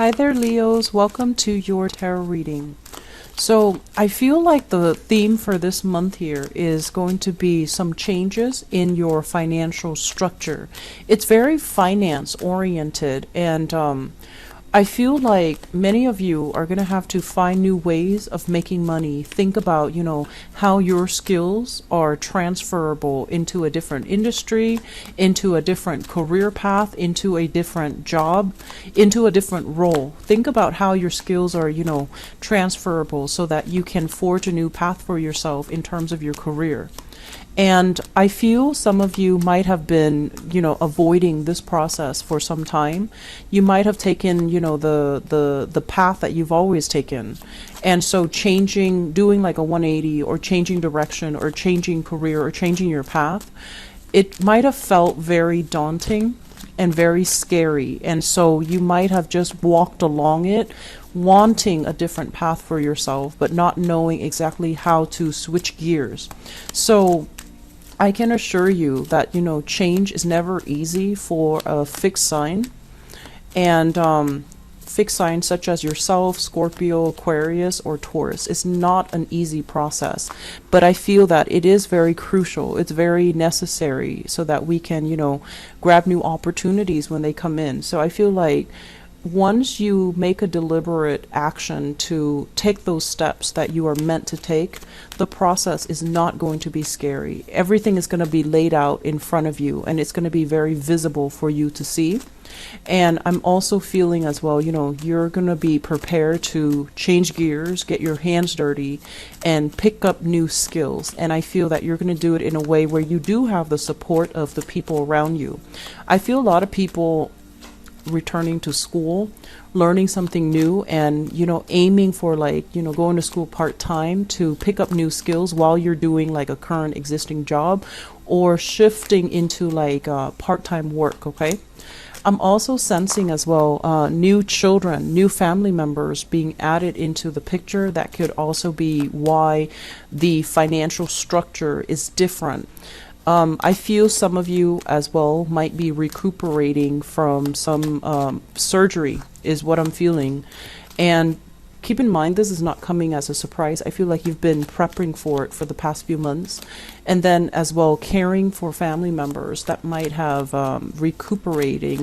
Hi there, Leos. Welcome to your tarot reading. So I feel like the theme for this month here is going to be some changes in your financial structure. It's very finance oriented, and I feel like many of you are going to have to find new ways of making money. Think about, how your skills are transferable into a different industry, into a different career path, into a different job, into a different role. Think about how your skills are, transferable so that you can forge a new path for yourself in terms of your career. And I feel some of you might have been, avoiding this process for some time. You might have taken, the path that you've always taken. And so doing like a 180 or changing direction or changing career or changing your path, it might have felt very daunting and very scary. And so you might have just walked along it, wanting a different path for yourself, but not knowing exactly how to switch gears. So I can assure you that, change is never easy for a fixed sign. And fixed signs such as yourself, Scorpio, Aquarius, or Taurus is not an easy process. But I feel that it is very crucial. It's very necessary so that we can, grab new opportunities when they come in. So I feel like once you make a deliberate action to take those steps that you are meant to take, the process is not going to be scary. Everything is going to be laid out in front of you, and it's going to be very visible for you to see. And I'm also feeling as well, you're going to be prepared to change gears, get your hands dirty, and pick up new skills. And I feel that you're going to do it in a way where you do have the support of the people around you. I feel a lot of people returning to school, learning something new, and aiming for going to school part-time to pick up new skills while you're doing like a current existing job, or shifting into part-time work. Okay, I'm also sensing as well new children, new family members being added into the picture. That could also be why the financial structure is different. I feel some of you as well might be recuperating from some surgery is what I'm feeling. And keep in mind, this is not coming as a surprise. I feel like you've been prepping for it for the past few months. And then as well, caring for family members that might have recuperated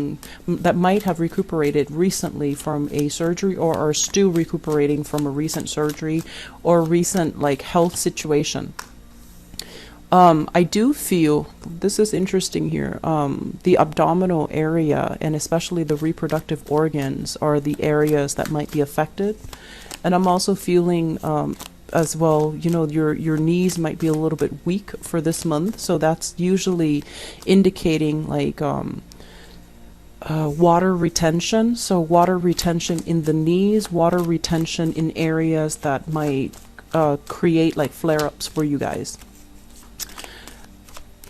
recently from a surgery, or are still recuperating from a recent surgery or recent health situation. I do feel, this is interesting here, the abdominal area and especially the reproductive organs are the areas that might be affected. And I'm also feeling as well, your knees might be a little bit weak for this month. So that's usually indicating water retention. So water retention in the knees, water retention in areas that might create flare-ups for you guys.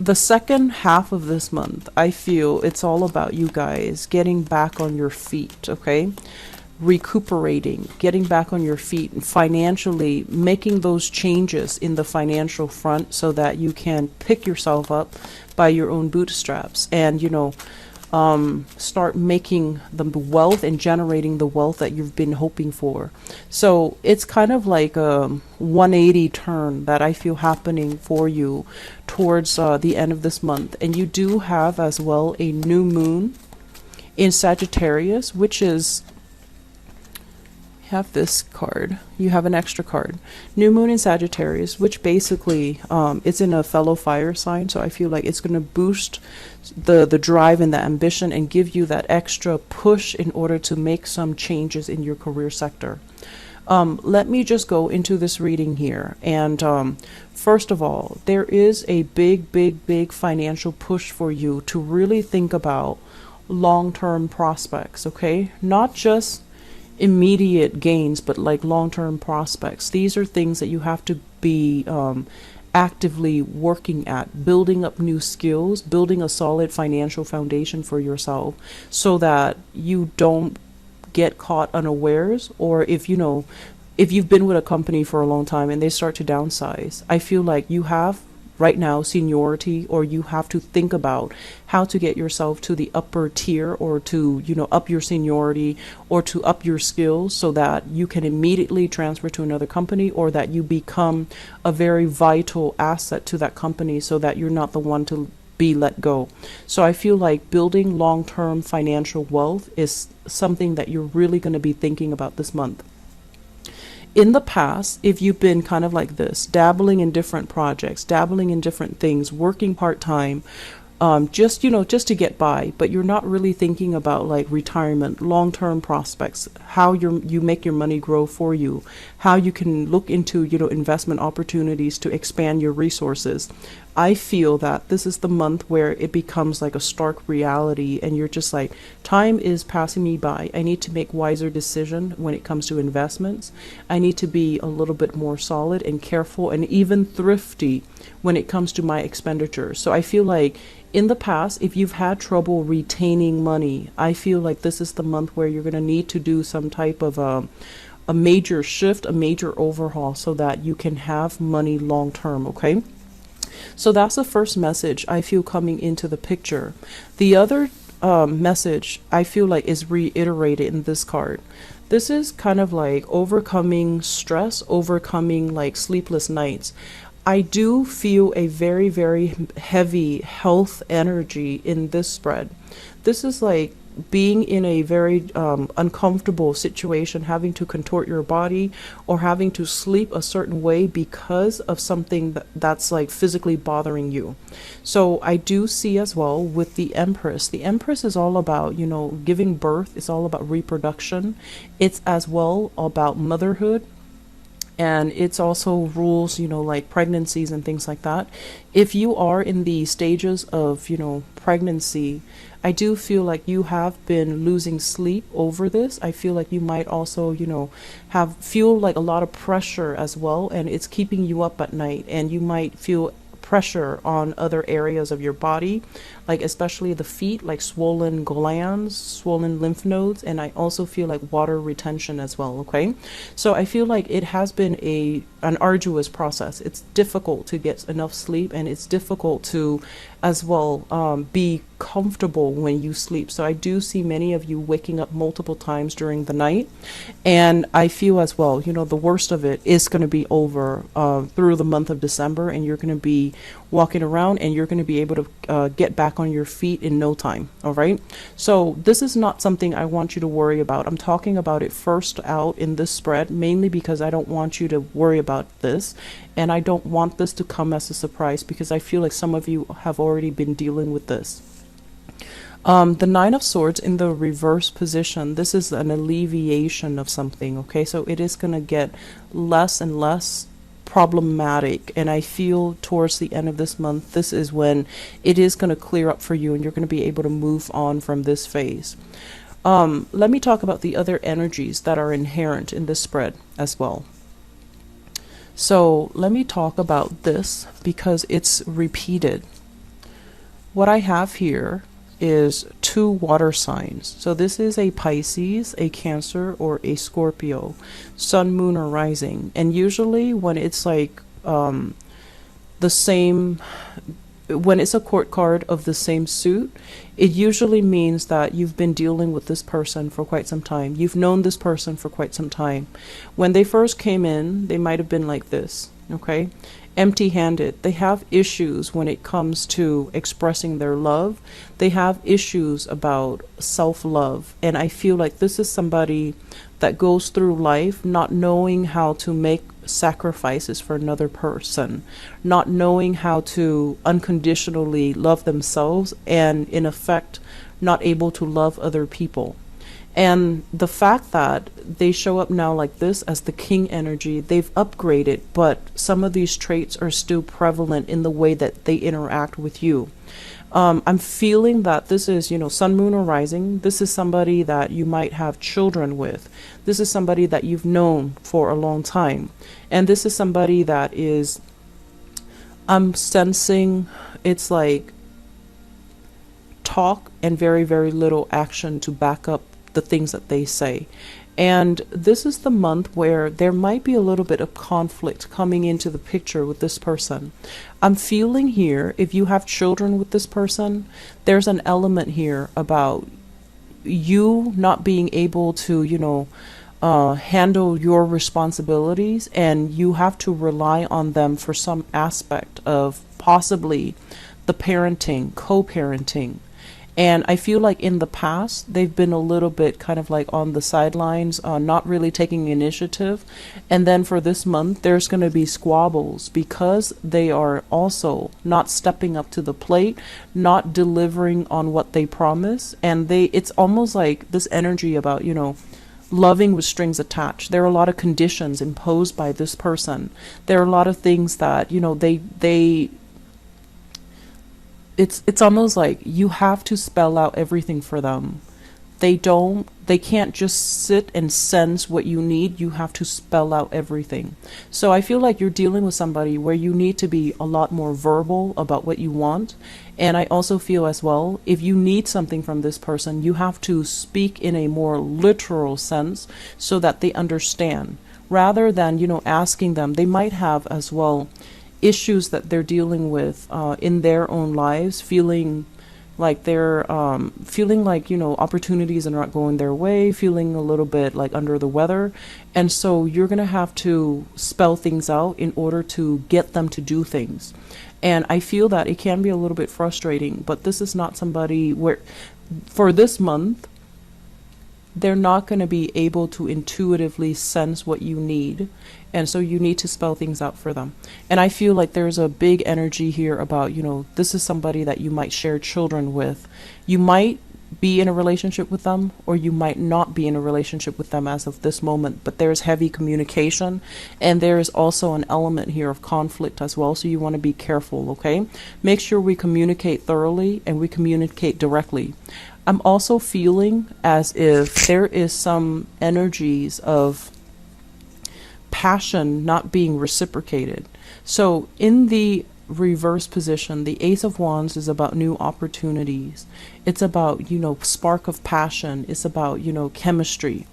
The second half of this month, I feel it's all about you guys getting back on your feet, okay? Recuperating, getting back on your feet, and financially making those changes in the financial front so that you can pick yourself up by your own bootstraps and, start making the wealth and generating the wealth that you've been hoping for. So it's kind of like a 180 turn that I feel happening for you towards the end of this month. And you do have as well a new moon in Sagittarius, which is, have this card, you have an extra card, new moon in Sagittarius, which basically it's in a fellow fire sign. So I feel like it's going to boost the drive and the ambition and give you that extra push in order to make some changes in your career sector. Let me just go into this reading here. And first of all, there is a big financial push for you to really think about long-term prospects, okay? Not just immediate gains, but long-term prospects. These are things that you have to be actively working at, building up new skills, building a solid financial foundation for yourself so that you don't get caught unawares. Or if you've been with a company for a long time and they start to downsize, I feel like you have right now seniority, or you have to think about how to get yourself to the upper tier, or to, up your seniority, or to up your skills so that you can immediately transfer to another company, or that you become a very vital asset to that company so that you're not the one to be let go. So I feel like building long-term financial wealth is something that you're really going to be thinking about this month. In the past, if you've been kind of like this, dabbling in different projects, dabbling in different things, working part-time, just to get by, but you're not really thinking about like retirement, long-term prospects, how you make your money grow for you, how you can look into investment opportunities to expand your resources. I feel that this is the month where it becomes like a stark reality, and you're just like, time is passing me by. I need to make wiser decisions when it comes to investments. I need to be a little bit more solid and careful and even thrifty when it comes to my expenditures. So I feel like in the past, if you've had trouble retaining money, I feel like this is the month where you're going to need to do some type of a major shift, a major overhaul, so that you can have money long term, okay? So that's the first message I feel coming into the picture. The other message I feel like is reiterated in this card. This is kind of like overcoming stress, overcoming like sleepless nights. I do feel a very, very heavy health energy in this spread. This is like being in a very uncomfortable situation, having to contort your body or having to sleep a certain way because of something that's like physically bothering you. So I do see as well with the Empress. The Empress is all about, giving birth. It's all about reproduction. It's as well about motherhood. And it's also rules, like pregnancies and things like that. If you are in the stages of, pregnancy, I do feel like you have been losing sleep over this. I feel like you might also, feel like a lot of pressure as well, and it's keeping you up at night, and you might feel pressure on other areas of your body, like especially the feet, like swollen glands, swollen lymph nodes, and I also feel like water retention as well, okay? So I feel like it has been an arduous process. It's difficult to get enough sleep, and it's difficult to as well be comfortable when you sleep. So I do see many of you waking up multiple times during the night, and I feel as well, the worst of it is going to be over through the month of December, and you're going to be walking around, and you're going to be able to get back on your feet in no time. All right. So this is not something I want you to worry about. I'm talking about it first out in this spread, mainly because I don't want you to worry about this, and I don't want this to come as a surprise, because I feel like some of you have already been dealing with this. The Nine of Swords in the reverse position, this is an alleviation of something, okay? So it is going to get less and less problematic, and I feel towards the end of this month, this is when it is going to clear up for you, and you're going to be able to move on from this phase. Let me talk about the other energies that are inherent in this spread as well. So let me talk about this because it's repeated. What I have here is two water signs. So this is a Pisces, a Cancer, or a Scorpio, Sun, Moon, or Rising. And usually when it's like the same, when it's a court card of the same suit, it usually means that you've been dealing with this person for quite some time. You've known this person for quite some time. When they first came in, they might have been like this, okay? Empty-handed. They have issues when it comes to expressing their love. They have issues about self-love. And I feel like this is somebody that goes through life not knowing how to make sacrifices for another person, not knowing how to unconditionally love themselves, and in effect, not able to love other people. And the fact that they show up now like this as the king energy, they've upgraded, but some of these traits are still prevalent in the way that they interact with you. I'm feeling that this is, Sun, Moon, or Rising. This is somebody that you might have children with. This is somebody that you've known for a long time. And this is somebody that is, I'm sensing it's like talk and very, very little action to back up the things that they say. And this is the month where there might be a little bit of conflict coming into the picture with this person. I'm feeling here, if you have children with this person, there's an element here about you not being able to, handle your responsibilities, and you have to rely on them for some aspect of possibly the parenting, co-parenting. And I feel like in the past, they've been a little bit kind of like on the sidelines, not really taking initiative. And then for this month, there's going to be squabbles because they are also not stepping up to the plate, not delivering on what they promise. And it's almost like this energy about, loving with strings attached. There are a lot of conditions imposed by this person. There are a lot of things that, it's almost like you have to spell out everything for them. They can't just sit and sense what you need. You have to spell out everything. So I feel like you're dealing with somebody where you need to be a lot more verbal about what you want. And I also feel as well, if you need something from this person, you have to speak in a more literal sense so that they understand, rather than, asking them. They might have as well issues that they're dealing with in their own lives, feeling like they're opportunities are not going their way, feeling a little bit like under the weather. And so you're going to have to spell things out in order to get them to do things. And I feel that it can be a little bit frustrating, but this is not somebody where, for this month, they're not going to be able to intuitively sense what you need. And so you need to spell things out for them. And I feel like there's a big energy here about, this is somebody that you might share children with. You might be in a relationship with them, or you might not be in a relationship with them as of this moment, but there's heavy communication, and there is also an element here of conflict as well. So you want to be careful, okay? Make sure we communicate thoroughly and we communicate directly. I'm also feeling as if there is some energies of passion not being reciprocated. So in the reverse position, the Ace of Wands is about new opportunities. It's about, spark of passion. It's about, chemistry.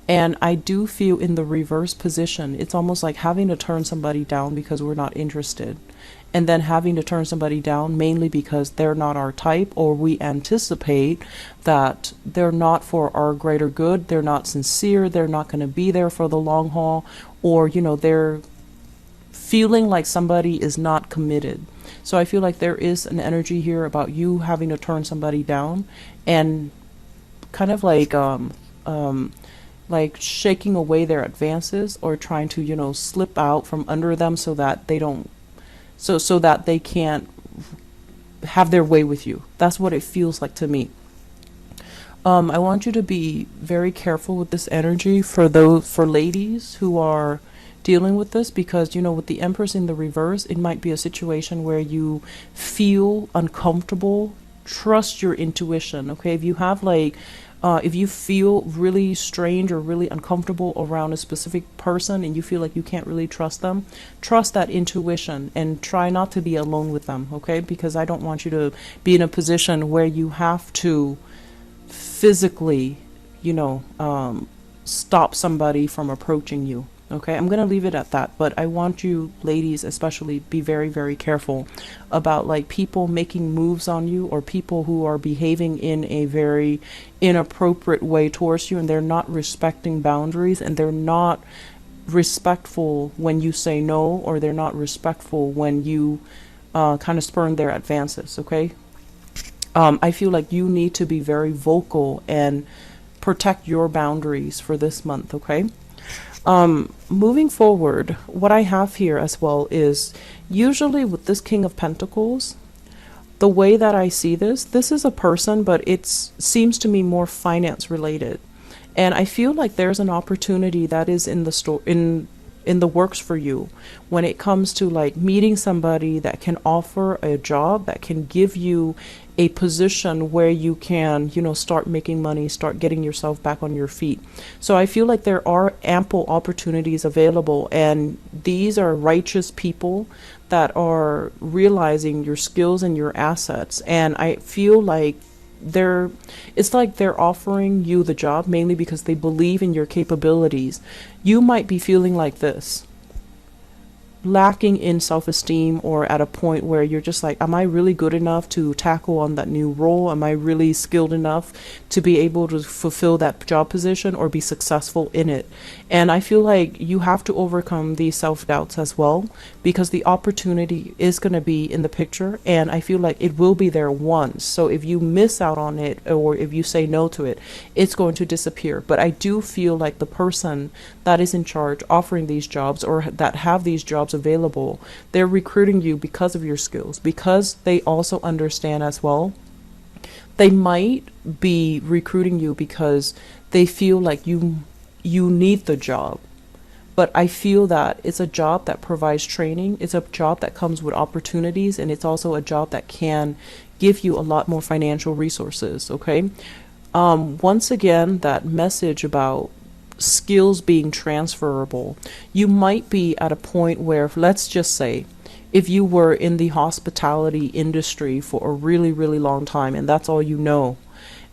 And I do feel in the reverse position, it's almost like having to turn somebody down because we're not interested. And then having to turn somebody down mainly because they're not our type, or we anticipate that they're not for our greater good, they're not sincere, they're not going to be there for the long haul, or, they're feeling like somebody is not committed. So I feel like there is an energy here about you having to turn somebody down, and kind of like shaking away their advances, or trying to, slip out from under them so that they don't, so that they can't have their way with you. That's what it feels like to me. I want you to be very careful with this energy for ladies who are dealing with this, because with the Empress in the reverse, it might be a situation where you feel uncomfortable. Trust your intuition, okay? If you have if you feel really strange or really uncomfortable around a specific person and you feel like you can't really trust them, trust that intuition and try not to be alone with them, okay? Because I don't want you to be in a position where you have to physically, stop somebody from approaching you. Okay, I'm going to leave it at that, but I want you ladies especially be very, very careful about people making moves on you, or people who are behaving in a very inappropriate way towards you, and they're not respecting boundaries, and they're not respectful when you say no, or they're not respectful when you kind of spurn their advances, okay? I feel like you need to be very vocal and protect your boundaries for this month, okay? Moving forward, what I have here as well is, usually with this King of Pentacles, the way that I see this is a person, but it seems to me more finance related. And I feel like there's an opportunity that is in the works for you when it comes to meeting somebody that can offer a job, that can give you a position where you can, start making money, start getting yourself back on your feet. So I feel like there are ample opportunities available, and these are righteous people that are realizing your skills and your assets. And I feel like it's like they're offering you the job mainly because they believe in your capabilities. You might be feeling like this, lacking in self-esteem, or at a point where you're just like, am I really good enough to tackle on that new role? Am I really skilled enough to be able to fulfill that job position or be successful in it? And I feel like you have to overcome these self-doubts as well, because the opportunity is going to be in the picture, and I feel like it will be there once. So if you miss out on it, or if you say no to it, it's going to disappear. But I do feel like the person that is in charge offering these jobs, or that have these jobs available, they're recruiting you because of your skills, because they also understand as well. They might be recruiting you because they feel like you need the job. But I feel that it's a job that provides training, it's a job that comes with opportunities, and it's also a job that can give you a lot more financial resources. Okay. Once again, that message about skills being transferable, you might be at a point where, let's just say, if you were in the hospitality industry for a really, really long time, and that's all you know,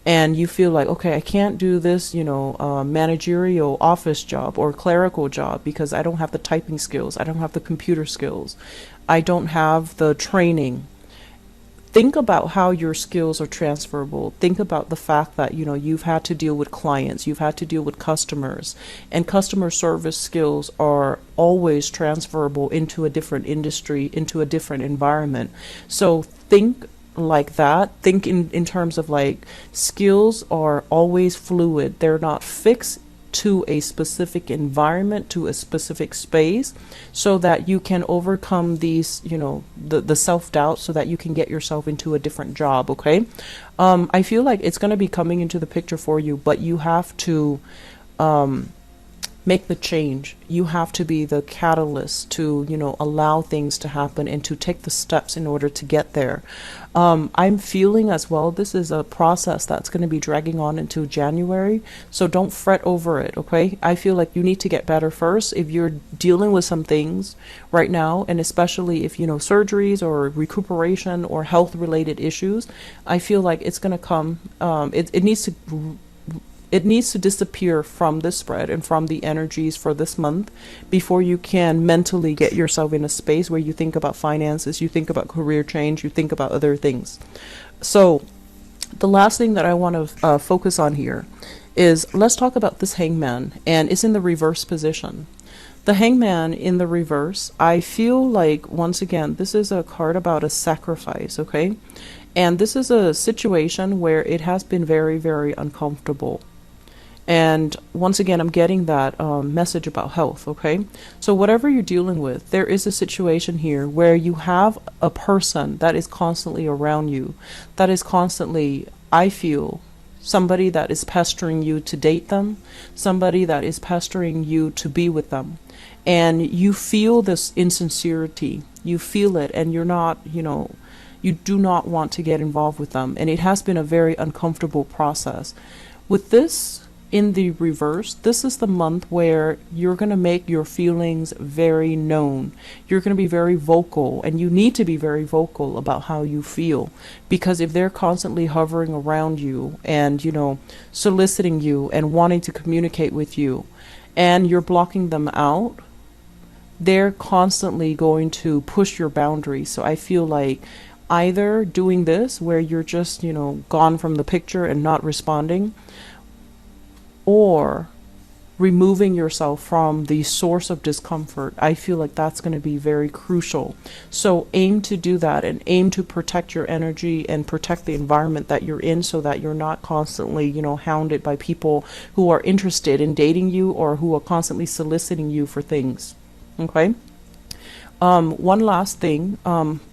and you feel like, okay, I can't do this, managerial office job or clerical job because I don't have the typing skills, I don't have the computer skills, I don't have the training. Think about how your skills are transferable. Think about the fact that, you've had to deal with clients, you've had to deal with customers, and customer service skills are always transferable into a different industry, into a different environment. So think like that. Think in terms of like, skills are always fluid. They're not fixed to a specific environment, to a specific space, so that you can overcome these, the self-doubt, so that you can get yourself into a different job. Okay. I feel like it's going to be coming into the picture for you, but you have to make the change. You have to be the catalyst to, allow things to happen and to take the steps in order to get there. I'm feeling as well, this is a process that's going to be dragging on into January, so don't fret over it. Okay. I feel like you need to get better first. If you're dealing with some things right now, and especially if, surgeries or recuperation or health related issues, I feel like it's going to come, it needs to disappear from this spread and from the energies for this month before you can mentally get yourself in a space where you think about finances, you think about career change, you think about other things. So the last thing that I want to focus on here is, let's talk about this Hangman, and it's in the reverse position. The Hangman in the reverse, I feel like, once again, this is a card about a sacrifice. Okay. And this is a situation where it has been very, very uncomfortable. And once again, I'm getting that message about health. Okay. So whatever you're dealing with, there is a situation here where you have a person that is constantly around you, that is constantly, I feel, somebody that is pestering you to date them, somebody that is pestering you to be with them. And you feel this insincerity, you feel it, and you're not, you do not want to get involved with them. And it has been a very uncomfortable process. With this in the reverse, this is the month where you're going to make your feelings very known. You're going to be very vocal, and you need to be very vocal about how you feel, because if they're constantly hovering around you and, soliciting you and wanting to communicate with you, and you're blocking them out, they're constantly going to push your boundaries. So I feel like either doing this where you're just, gone from the picture and not responding, or removing yourself from the source of discomfort. I feel like that's going to be very crucial. So aim to do that, and aim to protect your energy and protect the environment that you're in, so that you're not constantly, hounded by people who are interested in dating you or who are constantly soliciting you for things. Okay. One last thing,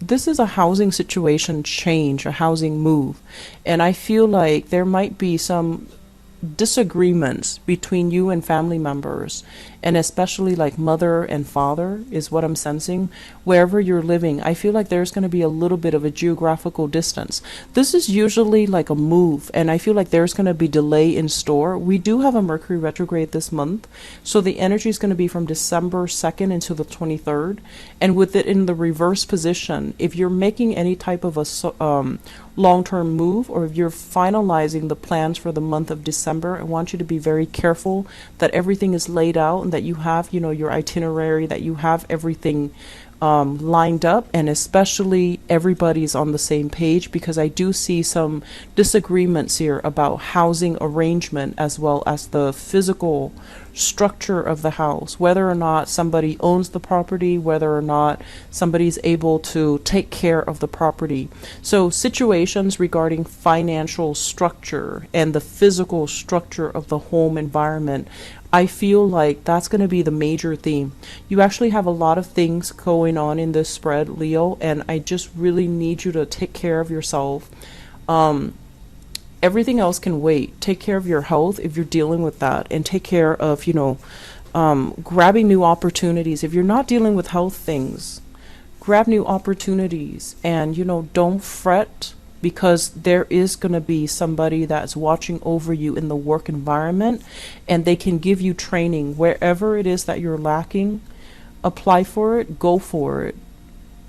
this is a housing situation change, a housing move. And I feel like there might be some disagreements between you and family members, and especially like mother and father is what I'm sensing. Wherever you're living, I feel like there's going to be a little bit of a geographical distance. This is usually like a move, and I feel like there's going to be delay in store. We do have a Mercury retrograde this month, so the energy is going to be from December 2nd into the 23rd, and with it in the reverse position, if you're making any type of a long-term move, or if you're finalizing the plans for the month of December, I want you to be very careful that everything is laid out and that you have, your itinerary, that you have everything lined up, and especially everybody's on the same page, because I do see some disagreements here about housing arrangement as well as the physical structure of the house, whether or not somebody owns the property, whether or not somebody's able to take care of the property. So situations regarding financial structure and the physical structure of the home environment, I feel like that's going to be the major theme. You actually have a lot of things going on in this spread, Leo, and I just really need you to take care of yourself. Everything else can wait. Take care of your health if you're dealing with that, and take care of, grabbing new opportunities. If you're not dealing with health things, grab new opportunities, and, don't fret, because there is going to be somebody that's watching over you in the work environment, and they can give you training wherever it is that you're lacking. Apply for it, go for it,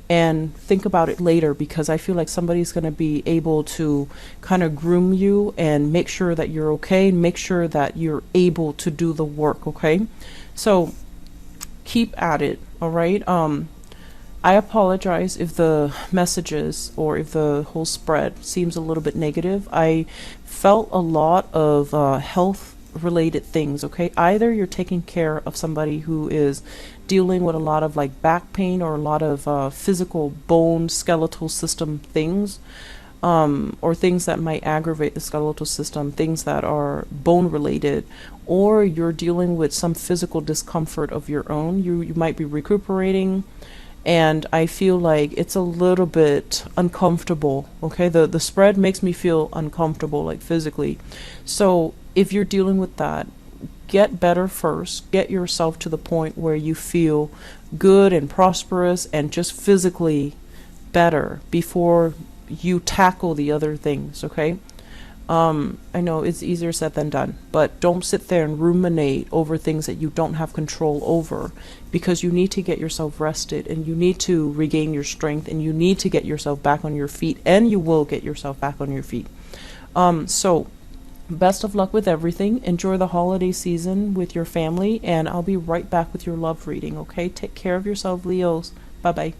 and think about it later, because I feel like somebody's going to be able to kind of groom you and make sure that you're okay, and make sure that you're able to do the work. Okay, so keep at it. All right. I apologize if the messages or if the whole spread seems a little bit negative. I felt a lot of health related things. Okay, either you're taking care of somebody who is dealing with a lot of like back pain, or a lot of physical bone skeletal system things, or things that might aggravate the skeletal system, things that are bone related, or you're dealing with some physical discomfort of your own. You might be recuperating, and I feel like it's a little bit uncomfortable. Okay, the spread makes me feel uncomfortable, like physically. So if you're dealing with that, get better first. Get yourself to the point where you feel good and prosperous and just physically better before you tackle the other things. Okay, I know it's easier said than done, but don't sit there and ruminate over things that you don't have control over, because you need to get yourself rested, and you need to regain your strength, and you need to get yourself back on your feet, and you will get yourself back on your feet. So best of luck with everything. Enjoy the holiday season with your family, and I'll be right back with your love reading. Okay, take care of yourself, Leos. Bye bye.